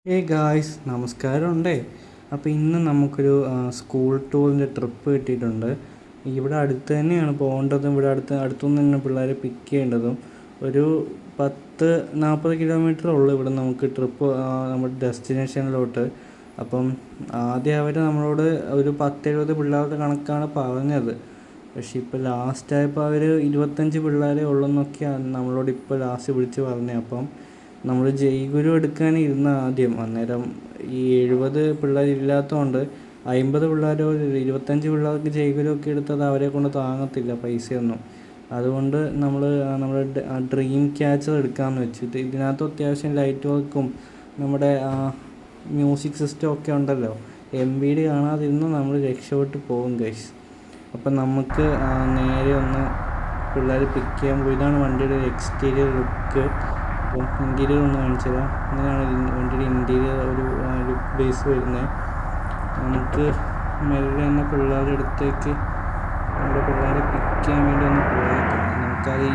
Guys നമസ്കാരമുണ്ടേ. അപ്പോൾ ഇന്ന് നമുക്കൊരു സ്കൂൾ ടൂറിൻ്റെ ട്രിപ്പ് കിട്ടിയിട്ടുണ്ട്. ഇവിടെ അടുത്ത് തന്നെയാണ് പോകേണ്ടതും, ഇവിടെ അടുത്തുനിന്ന് തന്നെ പിള്ളേരെ പിക്ക് ചെയ്യേണ്ടതും. ഒരു 10-40 കിലോമീറ്റർ ഉള്ളൂ ഇവിടെ നമുക്ക് ട്രിപ്പ് നമ്മുടെ ഡെസ്റ്റിനേഷനിലോട്ട്. അപ്പം ആദ്യം അവർ നമ്മളോട് ഒരു 10-70 പിള്ളേരുടെ കണക്കാണ് പറഞ്ഞത്. പക്ഷേ ഇപ്പോൾ ലാസ്റ്റായപ്പോൾ അവർ 25 പിള്ളേരെ ഉള്ളെന്നൊക്കെയാണ് നമ്മളോട് ഇപ്പോൾ ലാസ്റ്റ് വിളിച്ച് പറഞ്ഞത്. അപ്പം നമ്മൾ ജയ്ഗുരു എടുക്കാൻ ഇരുന്ന ആദ്യം, അന്നേരം ഈ 70 പിള്ളേരില്ലാത്തതുകൊണ്ട് 50 പിള്ളേരോ 25 പിള്ളേർക്ക് ജയ്ഗുരു ഒക്കെ എടുത്തത് അവരെ കൊണ്ട് താങ്ങത്തില്ല പൈസയൊന്നും. അതുകൊണ്ട് നമ്മൾ ഡ്രീം ക്യാച്ചർ എടുക്കാമെന്ന് വെച്ചിട്ട്, ഇതിനകത്ത് അത്യാവശ്യം ലൈറ്റ് വർക്കും നമ്മുടെ മ്യൂസിക് സിസ്റ്റം ഒക്കെ ഉണ്ടല്ലോ. MVD കാണാതിരുന്ന് നമ്മൾ രക്ഷപ്പെട്ട് പോകും ഗൈസ്. അപ്പം നമുക്ക് നേരെ ഒന്ന് പിള്ളേർ പിക്ക് ചെയ്യാൻ പോയി. ഇതാണ് വണ്ടിയുടെ ഒരു എക്സ്റ്റീരിയർ ലുക്ക്. അപ്പം ഇൻറ്റീരിയർ ഒന്ന് കാണിച്ചു തരാം. ഇങ്ങനെയാണ് വണ്ടിയുടെ ഇൻറ്റീരിയർ ഒരു ലുക്ക് ബേസ് വരുന്നത്. നമുക്ക് മെല്ലെ തന്നെ പിള്ളേരുടെ അടുത്തേക്ക് നമ്മുടെ പിള്ളേരെ പിക്ക് ചെയ്യാൻ വേണ്ടി ഒന്ന് പോയേക്കാം. നമുക്കത്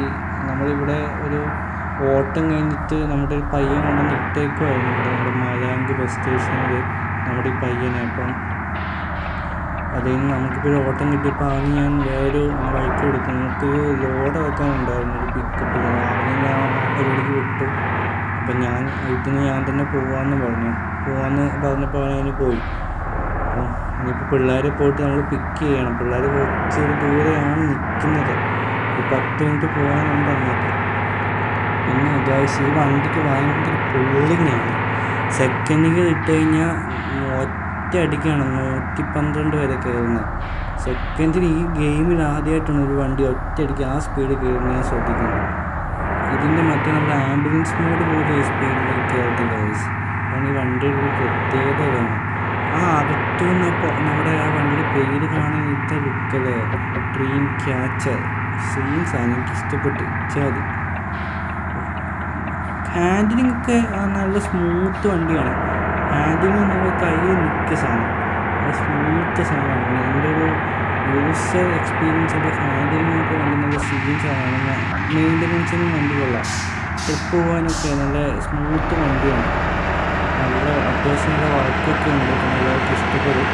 നമ്മളിവിടെ ഒരു ഓട്ടം കഴിഞ്ഞിട്ട് നമ്മുടെ ഒരു പയ്യൻ കൊണ്ടുവന്ന് ഇട്ടേക്കുമായിരുന്നു ഇവിടെ നമ്മുടെ മാലാങ്ക് ബസ് സ്റ്റേഷനിൽ നമ്മുടെ ഈ പയ്യനെ. അപ്പം അതിൽ നിന്ന് നമുക്കിപ്പോൾ ഒരു ഓട്ടം കിട്ടിയപ്പോൾ അവന് ഞാൻ വേറൊരു വഴിക്ക് കൊടുത്തു. നമുക്ക് ലോഡ് വെക്കാനുണ്ടായിരുന്നു ഒരു പിക്കപ്പിൽ. അവനെ ഞാൻ പരിപാടിക്ക് വിട്ടു. അപ്പം ഞാൻ തന്നെ പോകാമെന്ന് പറഞ്ഞപ്പോൾ അവനതിന് പോയി. അപ്പം ഇനിയിപ്പോൾ പിള്ളേരെ പോയിട്ട് നമ്മൾ പിക്ക് ചെയ്യണം. പിള്ളേർ കുറച്ചൊരു ദൂരെയാണ് നിൽക്കുന്നത്. ഒരു 10 മിനിറ്റ് പോകാനുണ്ട് അങ്ങോട്ട്. പിന്നെ ഗൈസ്, ഈ വണ്ടിക്ക് ഭയങ്കര പുള്ളിങ്ങാണ്. സെക്കൻഡിൽ ഇട്ട് കഴിഞ്ഞാൽ ഒറ്റയടിക്കാണ് 112 വരെ കയറുന്നത്. സെക്കൻഡിൽ ഈ ഗെയിമിൽ ആദ്യമായിട്ടാണ് ഒരു വണ്ടി ഒറ്റയടിക്ക് ആ സ്പീഡ് കയറുന്നത് ഞാൻ ശ്രദ്ധിക്കുന്നത്. ഇതിൻ്റെ നമ്മുടെ ആംബുലൻസ് മോഡ് പോലും ഈ സ്പീഡിലേക്ക് കയറത്തില്ല ഗൈസ്. കാരണം ഈ വണ്ടിയുടെ ഒരു പ്രത്യേകത വേണം. അകത്തുനിന്ന് നമ്മുടെ ആ വണ്ടിയുടെ പേര് കാണാൻ ഇത്ര ലുക്കല്ലേ, ഡ്രീം ക്യാച്ചർ. സീൻസാണ് എനിക്ക് ഇഷ്ടപ്പെട്ട്. ഇച്ചാതി ഹാൻഡിലിംഗ് ഒക്കെ നല്ല സ്മൂത്ത് വണ്ടിയാണ്. ഹാൻഡിലിംഗ് നമ്മൾ കയ്യിൽ നിൽക്കുക സാധനം, സ്മൂത്ത് സാധനമാണ്. എൻ്റെ ഒരു യൂസർ എക്സ്പീരിയൻസ് ഒക്കെ ഹാൻഡിലിംഗ് ഒക്കെ വണ്ടി നല്ല സീൻസാണ്. മെയിൻ്റനൻസിനും വണ്ടി കൊള്ളാം. ട്രിപ്പ് പോകാനൊക്കെ നല്ല സ്മൂത്ത് വണ്ടിയാണ്. നല്ല അത്യാവശ്യം നല്ല വർക്കൊക്കെ ഉണ്ട്. എല്ലാവർക്കും ഇഷ്ടപ്പെടും.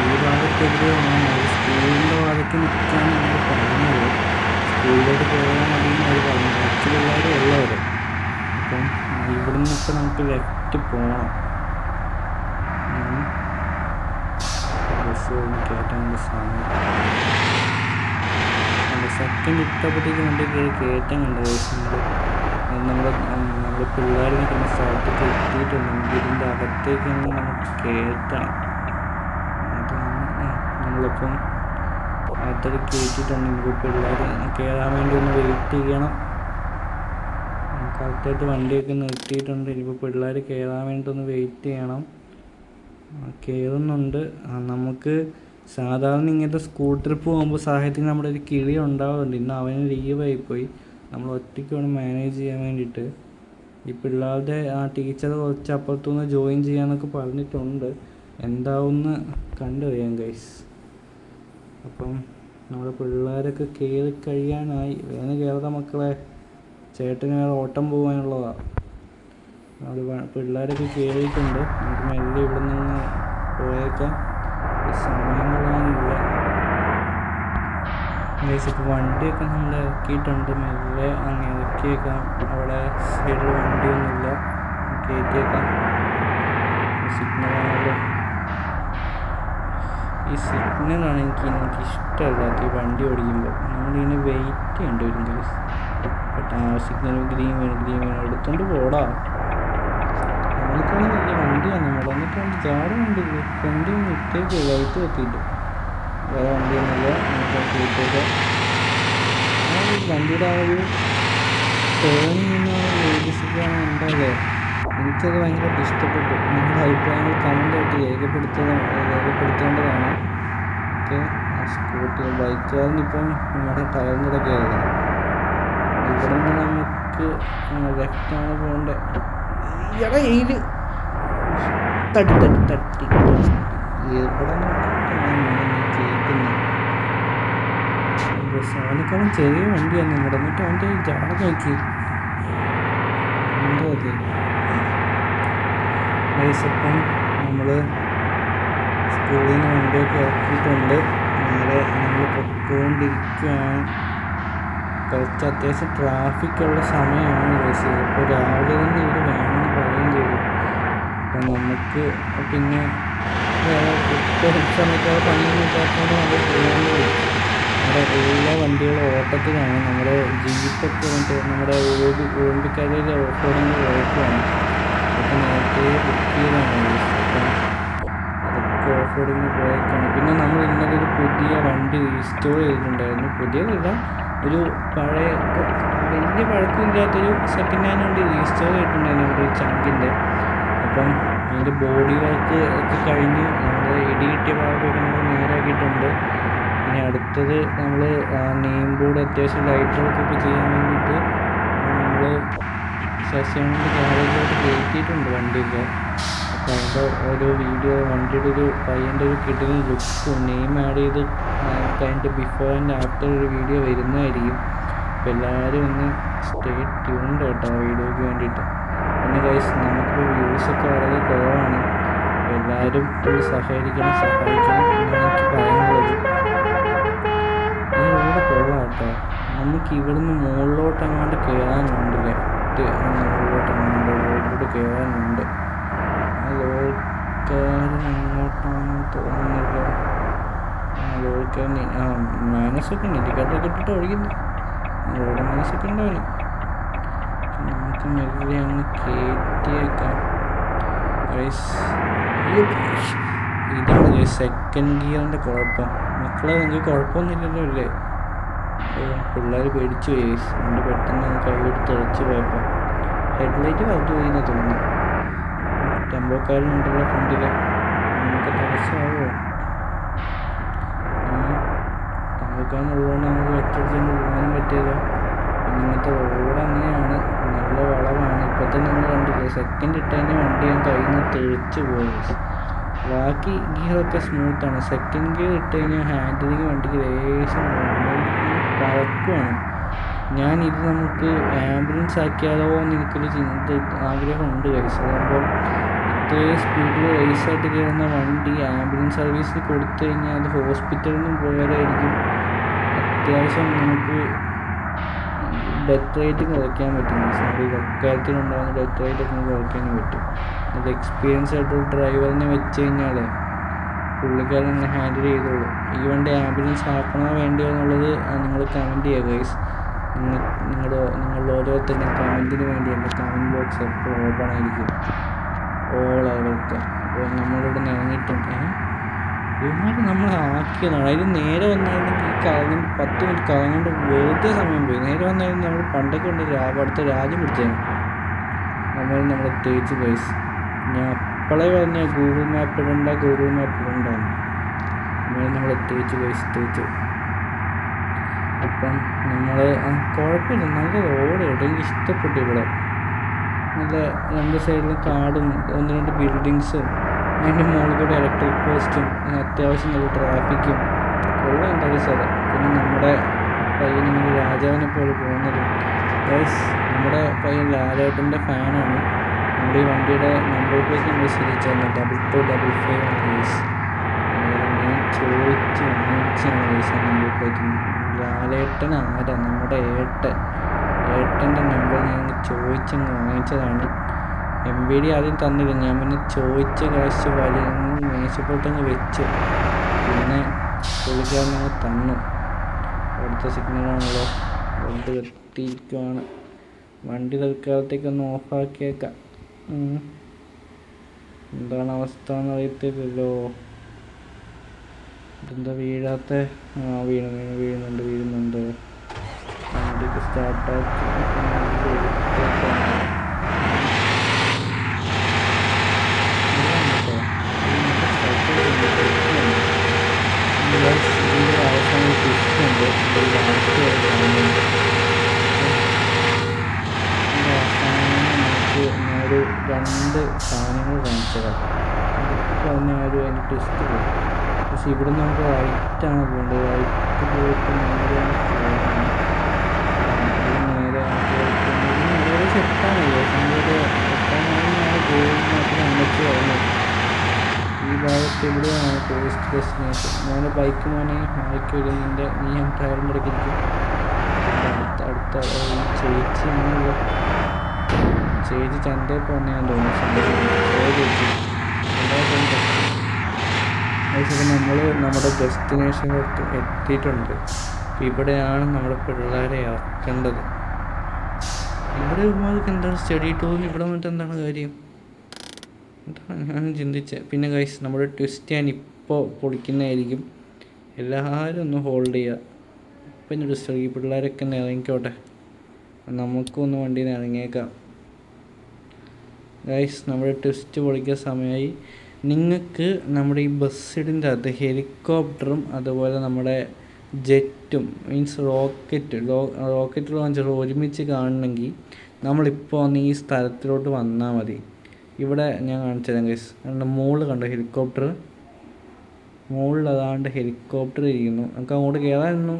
ഈ ഭാഗത്തെതിരെ സ്കൂളിൻ്റെ ഭാഗത്ത് നിൽക്കാൻ നമ്മൾ പറഞ്ഞത്. സ്കൂളിലോട്ട് പോകാൻ മതിയെന്ന് അവർ പറഞ്ഞു. കുറച്ച് പിള്ളേർ ഉള്ളവർ. അപ്പം ഇവിടെ നിന്നൊക്കെ നമുക്ക് ലെഫ്റ്റ് പോകണം. ബസ് കയറ്റാനുള്ള സമയം സെക്കൻഡ് ഇട്ടപ്പോഴത്തേക്ക് വണ്ടി കയറ്റാൻ കണ്ടത്. നമ്മുടെ പിള്ളേർ നിൽക്കുന്ന സ്ഥലത്തേക്ക് എത്തിയിട്ടുണ്ടെങ്കിൽ ഇതിൻ്റെ അകത്തേക്ക് നമുക്ക് കയറ്റണം. നമ്മളിപ്പം അകത്തേക്ക് കയറ്റിയിട്ടുണ്ടെങ്കിൽ പിള്ളേർ കയറാൻ വേണ്ടി ഒന്ന് വെയിറ്റ് ചെയ്യണം. കറക്റ്റായിട്ട് വണ്ടിയൊക്കെ നിർത്തിയിട്ടുണ്ട്. ഇപ്പോൾ പിള്ളേർ കയറാൻ വേണ്ടി ഒന്ന് വെയിറ്റ് ചെയ്യണം. കയറുന്നുണ്ട്. നമുക്ക് സാധാരണ ഇങ്ങനത്തെ സ്കൂൾ ട്രിപ്പ് പോകുമ്പോൾ സാഹചര്യത്തിൽ നമ്മുടെ ഒരു കിളി ഉണ്ടാവാറുണ്ട്. ഇന്ന് അവന് ലീവായിപ്പോയി. നമ്മൾ ഒറ്റയ്ക്ക് വേണം മാനേജ് ചെയ്യാൻ വേണ്ടിയിട്ട്. ഈ പിള്ളേരുടെ ടീച്ചർ കുറച്ച് അപ്പുറത്തുനിന്ന് ജോയിൻ ചെയ്യാമെന്നൊക്കെ പറഞ്ഞിട്ടുണ്ട്. എന്താവുമെന്ന് കണ്ടറിയാം ഗൈസ്. അപ്പം നമ്മുടെ പിള്ളേരൊക്കെ കയറി കഴിയാനായി. വേഗം കയറാം മക്കളെ, ചേട്ടന് വേറെ ഓട്ടം പോകാനുള്ളതാണ്. അവിടെ പിള്ളേരൊക്കെ കയറിയിട്ടുണ്ട്. നമുക്ക് മെല്ലെ ഇവിടെ നിന്ന് പോയേക്കാം. സമയം കൊള്ളാനില്ല ഗൈസ്. ഇപ്പോൾ വണ്ടിയൊക്കെ നമ്മൾ ഇറക്കിയിട്ടുണ്ട്. മെല്ലെ അങ്ങ് ഇറക്കിയേക്കാം. അവിടെ സൈഡിൽ വണ്ടിയൊന്നുമില്ല, കയറ്റിയേക്കാം. സിഗ്നലാണല്ലോ. ഈ സിഗ്നലാണ് എനിക്ക് ഇഷ്ടമല്ലാത്ത. ഈ വണ്ടി ഓടിക്കുമ്പോൾ നമ്മളിങ്ങനെ വെയിറ്റ് ചെയ്യേണ്ടി വരും ഗൈസ്. സിഗ്നൽ ഗ്രീൻ വേണം എടുത്തോണ്ട് പോടാ. നമ്മൾക്കാണ് വലിയ വണ്ടിയാണ്. നമ്മൾ എന്നിട്ടാണ് ചാടുന്നുണ്ട്. വണ്ടി ഇട്ടേക്ക് ലൈറ്റ് എത്തിയിട്ട് വേറെ വണ്ടിയൊന്നുമില്ല. നമുക്ക് ഇട്ടേക്കാം. വണ്ടിയുടെ ആ ഒരു ടേണിങ് ലേഡീസിക്കാണ് ഉണ്ടാകെ. എനിക്കത് ഭയങ്കരമായിട്ട് ഇഷ്ടപ്പെട്ടു. നിങ്ങളുടെ അഭിപ്രായങ്ങൾ കമൻ്റായിട്ട് രേഖപ്പെടുത്തേണ്ടതാണ്. ഓക്കെ, സ്കൂട്ടി ബൈക്കുകാരനിപ്പം നമ്മുടെ ടയറിൻ്റെ ഇടയ്ക്ക് ആയിരുന്നു. ഇവിടെ നിന്ന് നമുക്ക് ലെഫ്റ്റാണ് പോകേണ്ടത്. എയിൽ തട്ടി ഇവിടെ കേൾക്കുന്നത്. അവനേക്കാളും ചെറിയ വണ്ടിയാണ് നിങ്ങളുടെ. എന്നിട്ട് അവൻ്റെ ജാട നോക്കി. എന്തോ അത് അപ്പം നമ്മൾ സ്കൂളിൽ നിന്ന് വണ്ടിയൊക്കെ ഇറക്കിയിട്ടുണ്ട്. നേരെ നമ്മൾ പൊയ്ക്കൊണ്ടിരിക്കുകയാണ്. കുറച്ച് അത്യാവശ്യം ട്രാഫിക്കുള്ള സമയമാണ് ബസ്. ഇപ്പോൾ രാവിലെ തന്നെ ഇവർ വേണമെന്ന് പറയുകയും ചെയ്തു. അപ്പം നമുക്ക് പിന്നെ ഇപ്പോൾ സമയത്ത് പണിയൊന്നും ഇല്ലാത്തതുകൊണ്ട് നമ്മൾ പോകാമെന്ന് വെച്ചു. അവിടെ എല്ലാ വണ്ടികളും ഓട്ടത്തിലാണ്. നമ്മുടെ ജീപ്പൊക്കെ വന്നിട്ട് നമ്മുടെ ഓമ്പിക്കരയിൽ ഓഫ് റോഡിങ് പോയപ്പോഴാണ്. അതൊക്കെ നേരത്തെ ബുക്ക് ചെയ്താണ്. അപ്പം അതൊക്കെ ഓഫ് റോഡിങ്ങിന് പോയേക്കാണ്. പിന്നെ നമ്മൾ ഇന്നലെ ഒരു പുതിയ വണ്ടി റീസ്റ്റോർ ചെയ്തിട്ടുണ്ടായിരുന്നു. പുതിയതല്ല, ഒരു പഴയ വലിയ പഴക്കമില്ലാത്തൊരു സെക്കൻഡ് ഹാൻഡ് വണ്ടി റീസ്റ്റോർ ചെയ്തിട്ടുണ്ടായിരുന്നു നമ്മുടെ ഒരു ചങ്കിൻ്റെ. അപ്പം അതിൻ്റെ ബോഡി വർക്ക് ഒക്കെ കഴിഞ്ഞ് നമ്മൾ ഇടി കിട്ടിയ ഭാഗമൊക്കെ നമ്മൾ നേരാക്കിയിട്ടുണ്ട്. ഇനി അടുത്തത് നമ്മൾ നെയിം ബോർഡ് അത്യാവശ്യം ലൈറ്റ് വർക്കൊക്കെ ചെയ്യാൻ വേണ്ടിയിട്ട് നമ്മൾ ശശിയാണെൻ്റെ ഗ്യാരേജിലോട്ട് കയറ്റിയിട്ടുണ്ട് വണ്ടിയൊക്കെ. അപ്പോൾ അതിൻ്റെ ഓരോ വീഡിയോ, വണ്ടിയുടെ ഒരു പയ്യൻ്റെ ഒരു കിടിലൻ ലുക്കും നെയിം ആഡ് ചെയ്ത് അതിൻ്റെ ബിഫോർ ആൻഡ് ആഫ്റ്റർ ഒരു വീഡിയോ വരുന്നതായിരിക്കും. അപ്പോൾ എല്ലാവരും ഒന്ന് സ്റ്റേ ട്യൂൺഡ് കേട്ടോ ആ വീഡിയോയ്ക്ക് വേണ്ടിയിട്ട്. പിന്നെ ഗൈസ്, നമുക്കിപ്പോൾ വ്യൂസൊക്കെ വളരെ കുറവാണ്. അപ്പോൾ എല്ലാവരും ഒന്ന് സഹായിക്കണം എന്നാണ് എനിക്ക് പറയാനുള്ളത്. ഈ റോഡ് കൊള്ളാം കേട്ടോ. നമുക്ക് ഇവിടുന്ന് മുകളിലോട്ട് അങ്ങോട്ട് കയറാനുണ്ട്. ലെഫ്റ്റ് മുകളിലോട്ട് റോഡിലോട്ട് കയറാനുണ്ട്. ആ ലോറിക്കാരൻ അങ്ങോട്ടാണെന്ന് തോന്നുന്നില്ല. ലോറിക്കാരൻ മാനസൊക്കെ ഉണ്ട്, ഇൻഡിക്കേറ്ററൊക്കെ ഇട്ടിട്ട് ഓടിക്കുന്നു. റോഡ് മാനസൊക്കെ ഉണ്ടാവില്ല. നമുക്ക് മെല്ലെ അങ്ങ് കയറ്റിയേക്കാം. ഇതാണ് സെക്കൻഡ് ഗിയറിൻ്റെ കുഴപ്പം. മക്കളെ, നിങ്ങൾക്ക് കുഴപ്പമൊന്നുമില്ലല്ലോ അല്ലേ? പിള്ളേർ പേടിച്ചു പോയി. വണ്ടി പെട്ടെന്ന് കൈയെടുത്ത് തെളിച്ച് പോയപ്പോൾ ഹെഡ്ലൈറ്റ് കറക്റ്റ് പോയി എന്ന് തോന്നുന്നു. ടെമ്പോക്കാരനുണ്ടല്ലോ ഫ്രണ്ടിൽ, നമുക്ക് തടസ്സമാവോ? ടെമ്പോക്കാരനുള്ളതുകൊണ്ട് നമുക്ക് വെച്ചടിച്ചുകൊണ്ട് പോകാനും പറ്റിയല്ലോ. പിന്നെ ഇന്നത്തെ റോഡ് അങ്ങനെയാണ്, നല്ല വളവാണ്. ഇപ്പോൾ തന്നെ നമ്മൾ കണ്ടില്ലേ, സെക്കൻഡ് ഇട്ടതിൻ്റെ വണ്ടി ഞാൻ കയ്യിൽ നിന്ന് തെളിച്ച് പോയി. ബാക്കി ഗിയറൊക്കെ സ്മൂത്താണ്. സെക്കൻഡ് ഗിയർ ഇട്ട് കഴിഞ്ഞാൽ ഹാൻഡിലിങ് വണ്ടിക്ക് ലേശം പഴക്കമാണ്. ഞാനിത് നമുക്ക് ആംബുലൻസ് ആക്കിയാലോ എന്ന് എനിക്കൊരു ആഗ്രഹമുണ്ട് കൈസ്. അതാകുമ്പോൾ ഇത്രയും സ്പീഡിൽ റേസായിട്ട് കയറുന്ന വണ്ടി ആംബുലൻസ് സർവീസിൽ കൊടുത്തു കഴിഞ്ഞാൽ അത് ഹോസ്പിറ്റലിൽ നിന്നും പോയാലായിരിക്കും അത്യാവശ്യം നമുക്ക് ഡെത്ത് റേറ്റ് കുറയ്ക്കാൻ പറ്റും. നമ്മുടെ കാര്യത്തിലുണ്ടാകുന്ന ഡെത്ത് റേറ്റ് ഒക്കെ കുറയ്ക്കാനും പറ്റും. അത് എക്സ്പീരിയൻസ് ആയിട്ടൊരു ഡ്രൈവറിനെ വെച്ച് കഴിഞ്ഞാൽ പുള്ളിക്കാരൻ ഹാൻഡിൽ ചെയ്തോളൂ. ഈ വണ്ടി ആംബുലൻസ് ആക്കണോ വേണ്ടിയോ എന്നുള്ളത് നിങ്ങൾ കമൻറ്റ് ചെയ്യുക ഗൈസ്. നിങ്ങൾ ഓരോരുത്തരുടെയും കമൻറ്റിന് വേണ്ടി എൻ്റെ കമൻറ്റ് ബോക്സ് എപ്പോഴും ഓപ്പൺ ആയിരിക്കും. ഓളൊക്കെ അപ്പോൾ നമ്മളിവിടെ ഇറങ്ങിയിട്ടുണ്ട്. ഇവന്മാർ നമ്മൾ ആക്കിയതാണ്. അതിന് നേരെ വന്നായിരുന്നെങ്കിൽ ഈ 10 മിനിറ്റ് കറങ്ങേണ്ട വെറുതെ സമയം പോയി. നേരെ വന്നായിരുന്നു നമ്മൾ പണ്ടൊക്കെ ഉണ്ട് അടുത്ത രാജ്യം പിടിച്ചാണ് നമ്മൾ തേച്ച് ഗൈസ്. ഞാൻ അപ്പോളേ പറഞ്ഞ ഗൂഗിൾ മാപ്പ് ഇടണ്ടാന്ന്. നമ്മൾ തേച്ച് ഗൈസ്, തേച്ചു. അപ്പം നമ്മൾ കുഴപ്പമില്ല, നല്ല റോഡ് കേട്ടോ. എനിക്ക് ഇഷ്ടപ്പെട്ടു. ഇവിടെ നല്ല രണ്ട് സൈഡിലും കാടും 1-2 ബിൽഡിങ്സും അതിൻ്റെ മുകളിൽ കൂടെ ഇലക്ട്രിക് പോസ്റ്റും അത്യാവശ്യം നല്ല ട്രാഫിക്കും ഉള്ള എന്തായാലും സ്ഥലം. പിന്നെ നമ്മുടെ പയ്യൻ ഇങ്ങനെ രാജാവിനെ പോലെ പോകുന്നത് ഗൈസ്. നമ്മുടെ പയ്യൻ ലാലേട്ടൻ്റെ ഫാനാണ്. നമ്മുടെ ഈ വണ്ടിയുടെ നമ്പർ പ്ലേറ്റ് നമ്മൾ ശ്രദ്ധിച്ചായിരുന്നു, 2255 ആണ് ഗൈസ്. ഞാൻ ചോദിച്ച് വാങ്ങിച്ചാണ് ഗൈസ് ആ നമ്പർ പ്ലേറ്റ്. ലാലേട്ടൻ ആരാ? നമ്മുടെ ഏട്ടൻ്റെ നമ്പർ ഞാൻ ചോദിച്ചങ്ങ് വാങ്ങിച്ചതാണ്. MVD ആദ്യം തന്നില്ല. ഞാൻ പിന്നെ ചോദിച്ച കാശ് വലിയ മേശപ്പോട്ടങ്ങ് വെച്ചു. പിന്നെ പുള്ളിക്കാരനങ്ങ് തന്നു. അടുത്ത സിഗ്നലാണല്ലോ, റെഡ് കത്തിയിരിക്കുവാണ്. വണ്ടി തൽക്കാലത്തേക്കൊന്ന് ഓഫാക്കിയേക്കാം. എന്താണ് അവസ്ഥ എന്ന് അറിയത്തില്ലല്ലോ. ഇതെന്താ വീഴാത്ത? വീഴുന്നുണ്ട്. വണ്ടിക്ക് സ്റ്റാർട്ടാക്കി അവസാനം ട്വിസ്റ്റുണ്ട്. നമുക്ക് ഒരു 2 സാധനങ്ങൾ കാണിച്ചതാണ്. അതൊക്കെ തന്നെ അതിൻ്റെ ട്വിസ്റ്റ് പോയി. പക്ഷെ ഇവിടെ നമുക്ക് റൈറ്റാണ് പോകേണ്ടത്. റൈറ്റ് പോയിട്ട് നേരെ ഏകദേശം എത്താമല്ലോ. സംഗതി എത്താനാണ് ഗൂഗിൾ മാപ്പിൽ അമ്മച്ച് ഇവിടെയാണ് ടൂറിസ്റ്റ് ഡെസ്റ്റിനേഷൻ. മോനെ ബൈക്ക് മോനെ മാറിക്കൊരു നീ ടയറിൻ്റെ ഇടയ്ക്ക് ഇരിക്കും. അടുത്ത ഈ ചേച്ചി അങ്ങനെയുള്ള ചേച്ചി ചന്തയിൽ പോകുന്നതാന്ന് തോന്നുന്നു. ചേച്ചി അതുപോലെ നമ്മൾ നമ്മുടെ ഡെസ്റ്റിനേഷനിലോട്ട് എത്തിയിട്ടുണ്ട്. ഇവിടെയാണ് നമ്മുടെ പിള്ളേരെ ഇറക്കേണ്ടത്. ഇവിടെ ഒരുപാട് എന്താണ് സ്റ്റഡി ടൂറിൽ ഇവിടെ വന്നിട്ട് എന്താണ് കാര്യം? എന്താണ് ഞാൻ ചിന്തിച്ചത്. പിന്നെ ഗൈസ്, നമ്മുടെ ട്വിസ്റ്റ് ഞാൻ ഇപ്പോൾ പൊളിക്കുന്നതായിരിക്കും. എല്ലാവരും ഒന്ന് ഹോൾഡ് ചെയ്യുക. പിന്നെ ട്വിസ്റ്റ് ഈ പിള്ളേരൊക്കെ ഒന്ന് ഇറങ്ങിക്കോട്ടെ, നമുക്കൊന്ന് വണ്ടിയിൽ നിന്ന് ഇറങ്ങിയേക്കാം. ഗൈസ്, നമ്മുടെ ട്വിസ്റ്റ് പൊളിക്കാൻ സമയമായി. നിങ്ങൾക്ക് നമ്മുടെ ഈ ബസ്സിൻ്റെ അകത്ത് ഹെലികോപ്റ്ററും അതുപോലെ നമ്മുടെ ജെറ്റും മീൻസ് റോക്കറ്റ് ലോഞ്ചർ ഒരുമിച്ച് കാണണമെങ്കിൽ നമ്മളിപ്പോൾ ഒന്ന് ഈ സ്ഥലത്തിലോട്ട് വന്നാൽ മതി. ഇവിടെ ഞാൻ കാണിച്ചു തരാം ഗൈസ്. മുകളിൽ കണ്ടോ ഹെലികോപ്റ്റർ? മുകളിൽ അതാണ്ട് ഹെലികോപ്റ്റർ ഇരിക്കുന്നു. നമുക്ക് അങ്ങോട്ട് കയറാനൊന്നും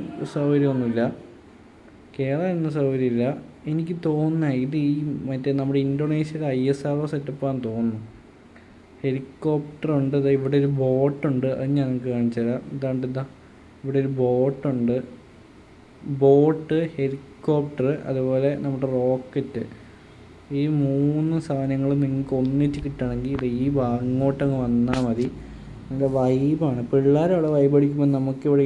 സൗകര്യമില്ല. എനിക്ക് തോന്നുന്നത് ഇത് ഈ മറ്റേ നമ്മുടെ ഇന്തോനേഷ്യയിലെ ISRO സെറ്റപ്പാന്ന് തോന്നുന്നു. ഹെലികോപ്റ്റർ ഉണ്ട്. ഇവിടെ ഒരു ബോട്ടുണ്ട്, അത് ഞാൻ നിങ്ങൾക്ക് കാണിച്ചു തരാം. ഇതാ ഇവിടെ ഒരു ബോട്ടുണ്ട്. ബോട്ട്, ഹെലികോപ്റ്റർ, അതുപോലെ നമ്മുടെ റോക്കറ്റ്, ഈ 3 സാധനങ്ങൾ നിങ്ങൾക്ക് ഒന്നിച്ച് കിട്ടണമെങ്കിൽ ഇത് ഈ അങ്ങോട്ടങ്ങ് വന്നാൽ മതി. നല്ല വൈബാണ്. പിള്ളേരവിടെ വൈബ് അടിക്കുമ്പോൾ നമുക്കിവിടെ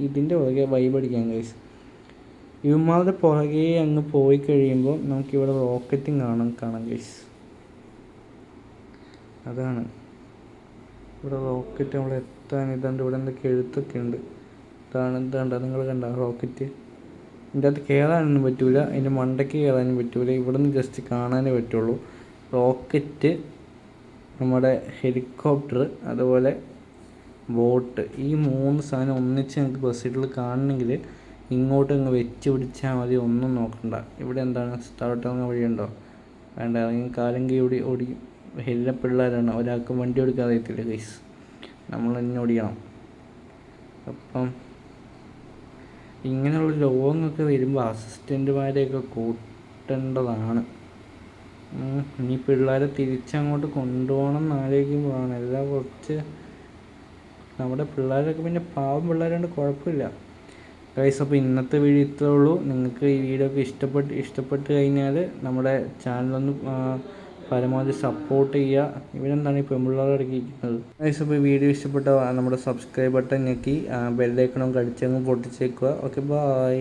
ഇതിൻ്റെ പുറകെ വൈബ് അടിക്കാം ഗൈസ്. ഇവന്മാരുടെ പുറകെ അങ്ങ് പോയി കഴിയുമ്പോൾ നമുക്കിവിടെ റോക്കറ്റും കാണാം ഗൈസ്. അതാണ് ഇവിടെ റോക്കറ്റ് നമ്മൾ എത്താൻ. ഇതാണ്ട് ഇവിടെ എന്തൊക്കെ എഴുത്തൊക്കെ ഉണ്ട്. ഇതാണ്ട് നിങ്ങൾ കണ്ട റോക്കറ്റ്. ഇതിൻ്റെ അകത്ത് കയറാനൊന്നും പറ്റില്ല, അതിൻ്റെ മണ്ടയ്ക്ക് കയറാനും പറ്റില്ല. ഇവിടെ നിന്ന് ജസ്റ്റ് കാണാനേ പറ്റുള്ളൂ. റോക്കറ്റ്, നമ്മുടെ ഹെലികോപ്റ്റർ, അതുപോലെ ബോട്ട്, ഈ 3 സാധനം ഒന്നിച്ച് ഞങ്ങൾക്ക് ബസ്സിൽ കാണണമെങ്കിൽ ഇങ്ങോട്ട് അങ്ങ് വെച്ച് പിടിച്ചാൽ മതി, ഒന്നും നോക്കണ്ട. ഇവിടെ എന്താണ് സ്ഥലത്തിറങ്ങാൻ വഴിയുണ്ടോ? വേണ്ട, ഇറങ്ങി കാലം കൈ ഓടിക്കും. എല്ലാ പിള്ളേരാണ്, ഒരാൾക്ക് വണ്ടി ഓടിക്കാൻ അറിയത്തില്ല ഗൈസ്, നമ്മൾ തന്നെ ഓടിക്കണം. അപ്പം ഇങ്ങനെയുള്ള രോഗങ്ങളൊക്കെ വരുമ്പോൾ അസിസ്റ്റൻ്റുമാരെയൊക്കെ കൂട്ടേണ്ടതാണ്. ഇനി പിള്ളേരെ തിരിച്ചങ്ങോട്ട് കൊണ്ടുപോകണം എന്ന് ആലോചിക്കുമ്പോഴാണ് എല്ലാം കുറച്ച്. നമ്മുടെ പിള്ളേരൊക്കെ പിന്നെ പാവം പിള്ളേരുകൊണ്ട് കുഴപ്പമില്ല ഗൈസ്. അപ്പോൾ ഇന്നത്തെ വീഡിയോ ഇത്രേ ഉള്ളൂ. നിങ്ങൾക്ക് ഈ വീഡിയോ ഒക്കെ ഇഷ്ടപ്പെട്ട് കഴിഞ്ഞാൽ നമ്മുടെ ചാനലൊന്ന് പരമാവധി സപ്പോർട്ട് ചെയ്യുക. ഇവരെന്താണ് ഈ പെൺപിള്ളേർ ഇറക്കിയിരിക്കുന്നത് ഗൈസ്. അപ്പോൾ ഈ വീഡിയോ ഇഷ്ടപ്പെട്ട നമ്മുടെ സബ്സ്ക്രൈബ് ബട്ടൺ ഞെക്കി ബെല്ലൈക്കണം കടിച്ചങ്ങ് പൊട്ടിച്ചേക്കുക. Okay, bye.